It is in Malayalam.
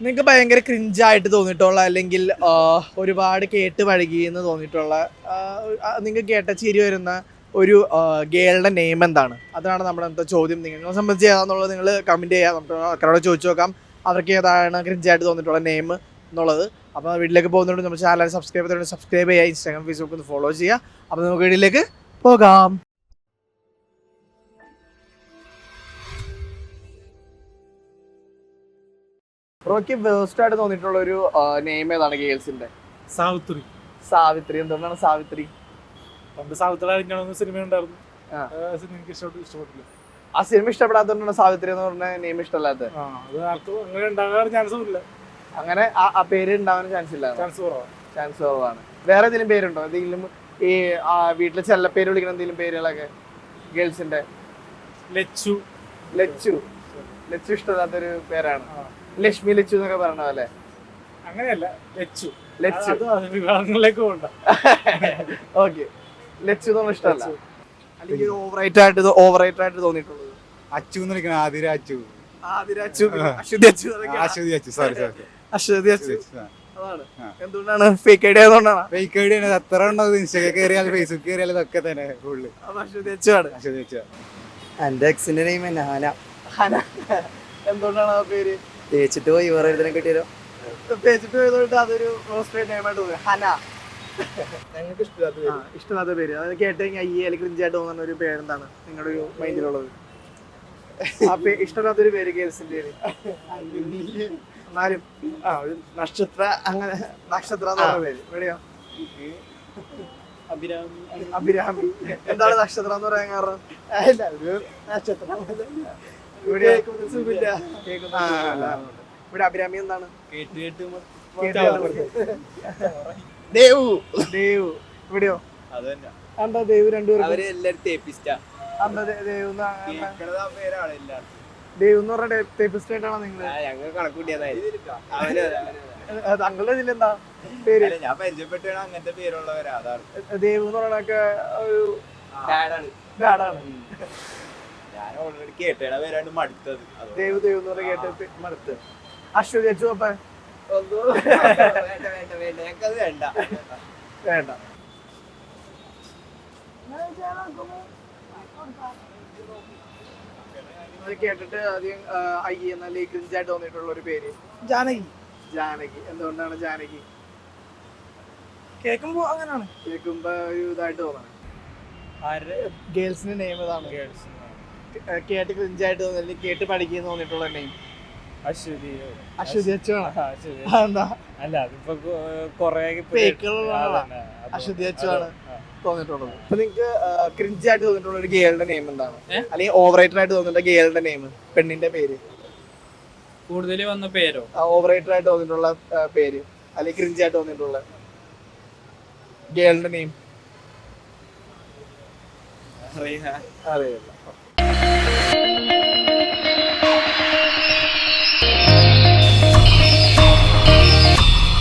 നിങ്ങൾക്ക് ഭയങ്കര ക്രിഞ്ചായിട്ട് തോന്നിയിട്ടുള്ള അല്ലെങ്കിൽ ഒരുപാട് കേട്ട് പഴകിയെന്ന് തോന്നിയിട്ടുള്ള നിങ്ങൾക്ക് കേട്ട ചിരി വരുന്ന ഒരു ഗേളുടെ നെയിം എന്താണ്? അതാണ് നമ്മുടെ അന്നത്തെ ചോദ്യം. നിങ്ങളെ സംബന്ധിച്ച് ഏതാണെന്നുള്ളത് നിങ്ങൾ കമൻറ്റ് ചെയ്യുക. നമുക്ക് ആൾക്കാരോട് ചോദിച്ചു നോക്കാം അവർക്ക് ഏതാണ് ക്രിഞ്ചായിട്ട് തോന്നിയിട്ടുള്ള നെയിം എന്നുള്ളത്. അപ്പോൾ വീട്ടിലേക്ക് പോകുന്നതുകൊണ്ട് നമ്മുടെ ചാനൽ സബ്സ്ക്രൈബ് ചെയ്യുക, ഇൻസ്റ്റാഗ്രാം ഫേസ്ബുക്ക് ഒന്ന് ഫോളോ ചെയ്യുക. അപ്പോൾ നമുക്ക് വീട്ടിലേക്ക് പോകാം. ബ്രോയ്ക്ക് വേസ്റ്റ് ആയിട്ട് തോന്നിയിട്ടുള്ള ഒരു നെയിം ഏതാണ് ഗേൾസിന്റെ? സാവിത്രി. സാവിത്രി. എന്തുകൊണ്ടാണ് സാവിത്രി? പണ്ട് സാവിത്രി സിനിമ ഉണ്ടായിരുന്നു, എനിക്ക് ഇഷ്ടപ്പെട്ടില്ല. ആ സിനിമ ഇഷ്ടപ്പെടാത്തതുകൊണ്ടാണ് സാവിത്രി എന്ന് പറഞ്ഞ നെയിം ഇഷ്ടമല്ലാത്തത്? അത് ആർക്കും അങ്ങനെ ഉണ്ടാകാൻ ചാൻസ് ഇല്ല. അങ്ങനെ ആ പേര് ഉണ്ടാവാൻ ചാൻസ് ഇല്ല? ചാൻസ് കുറവാണ്. വേറെ എന്തെങ്കിലും പേരുണ്ടോ? എന്തെങ്കിലും ഈ വീട്ടിലെ ചെല്ലപ്പേര് വിളിക്കുന്ന എന്തെങ്കിലും പേരുകളൊക്കെ ഗേൾസിന്റെ? ലച്ചു. ലച്ചു ലച്ചു ഇഷ്ടമില്ലാത്തൊരു പേരാണ്. ലക്ഷ്മി ലച്ചു എന്നൊക്കെ പറഞ്ഞ പോലെ. അങ്ങനെയല്ല, ലച്ചു. ലച്ചു വിഭാഗങ്ങളിലേക്ക് പോകണ്ട. ഓക്കെ, ലച്ചു എന്നൊന്നും ഇഷ്ടമല്ല. അല്ലെങ്കിൽ ഓവർ റേറ്റഡ് ആയിട്ട് തോന്നിയിട്ടുള്ളത്? അച്ചു എന്ന് വിളിക്കണം. ആതിര അച്ചു. അശ്വതി അച്ചു. അതാണ്. എന്തുകൊണ്ടാണ്? ഫേക്ക് ഐഡിയ ആയതുകൊണ്ടാണ്? ഫേക്ക് ഐഡിയ ആണ്. എത്ര ഉണ്ടത്? ഇൻസ്റ്റാഗ്രാം കയറിയാലും ഫേസ്ബുക്ക് കയറിയാലും ഇതൊക്കെ തന്നെ ഫുള്ള് അശ്വതി അച്ചുവാണ്. അശ്വതി അച്ചു. എന്റെ എക്സിന്റെ നെയിം തന്നെ ഹന. ഹന. എന്തുകൊണ്ടാണ് ആ പേര്? തേച്ചിട്ട് പോയി വേറെ എഴുതാൻ കിട്ടിയാലോ? തേച്ചിട്ട് പോയതുകൊണ്ട് അതൊരു റോസ്റ്റഡ് നെയിമായിട്ട് തോന്നി. ഹന. ഞങ്ങൾക്ക് ഇഷ്ടമില്ലാത്ത പേര്. അത് കേട്ടെങ്കിൽ അയ്യേ അല്ലെങ്കിൽ ക്രിഞ്ചായിട്ട് തോന്നുന്ന ഒരു പേരെന്താണ് നിങ്ങളുടെ ഒരു മൈൻഡിലുള്ളത്? ആ ഇഷ്ടമില്ലാത്തൊരു പേര് ഗേൾസിന്റെ പേര്? എന്നാലും ഒരു നക്ഷത്ര, അങ്ങനെ നക്ഷത്ര എന്ന് പറഞ്ഞ പേര് എവിടെയോ? അഭിരാമി. എന്താണ് നക്ഷത്രം എന്ന് പറയാൻ കാരണം? ഇവിടെ അഭിരാമി എന്താണ്? ദേവു. ദേവു ഇവിടെയോ? എന്താ ദേവു? രണ്ടുപേരും ദേവു എന്ന് പറഞ്ഞ ടേപ്പിസ്റ്റ് ആയിട്ടാണോ നിങ്ങൾ? താങ്കളുടെ ഇതിലെന്താ പേര്? ഞാൻ പരിചയപ്പെട്ട അങ്ങനത്തെ പേരുള്ളവരാ. അതാണ് ദേവു എന്ന് പറയണൊക്കെ ഒരു ബാഡാണ്. ഞാൻ ഓൾറെഡി കേട്ടേണ പേരാണ് മടുത്തത്. ദേവു എന്ന് പറഞ്ഞ കേട്ടിട്ട് മടുത്ത്. അശ്വതി അച്ചു അപ്പ ഞങ്ങൾക്കത് വേണ്ട. വേണ്ട. കേട്ടിട്ട് ആദ്യം അയ്യ നല്ല ക്രിഞ്ചായിട്ട് തോന്നിയിട്ടുള്ള ഒരു പേര്? ജാനകി. ജാനകി. എന്തുകൊണ്ടാണ് ജാനകി? കേൾക്കുമ്പോ അങ്ങനെയാണ്, കേൾക്കുമ്പോ ഒരു ഇതായിട്ട് തോന്നണം. ഗേൾസിന്റെ നെയിം ഏതാണ്? കേട്ട് ക്രിഞ്ചായിട്ട് തോന്നി, കേട്ട് പഠിക്കുന്ന തോന്നിയിട്ടുള്ള നെയിം? അശ്വതി. അശ്വതി അച്ചുവാണ്. എന്താ? അല്ല, അതിപ്പോ കൊറേ അശ്വതി അച്ചുവാണ് തോന്നിട്ടുള്ളത്. അപ്പൊ നിങ്ങക്ക് ക്രിഞ്ചായിട്ട് തോന്നിട്ടുള്ള ഒരു ഗേളുടെ നെയിം എന്താണ്? അല്ലെങ്കിൽ ഓവർ റേറ്റഡ് ആയിട്ട് തോന്നിട്ടുള്ള ഗേളുടെ നെയിം, പെണ്ണിന്റെ പേര്? കൂടുതൽ വന്ന പേരോ? ഓവർ റേറ്റഡ് ആയിട്ട് തോന്നിട്ടുള്ള പേര് അല്ലെങ്കിൽ ക്രിഞ്ചായിട്ട് തോന്നിട്ടുള്ള ഗേളുടെ നെയിം? അറിയില്ല.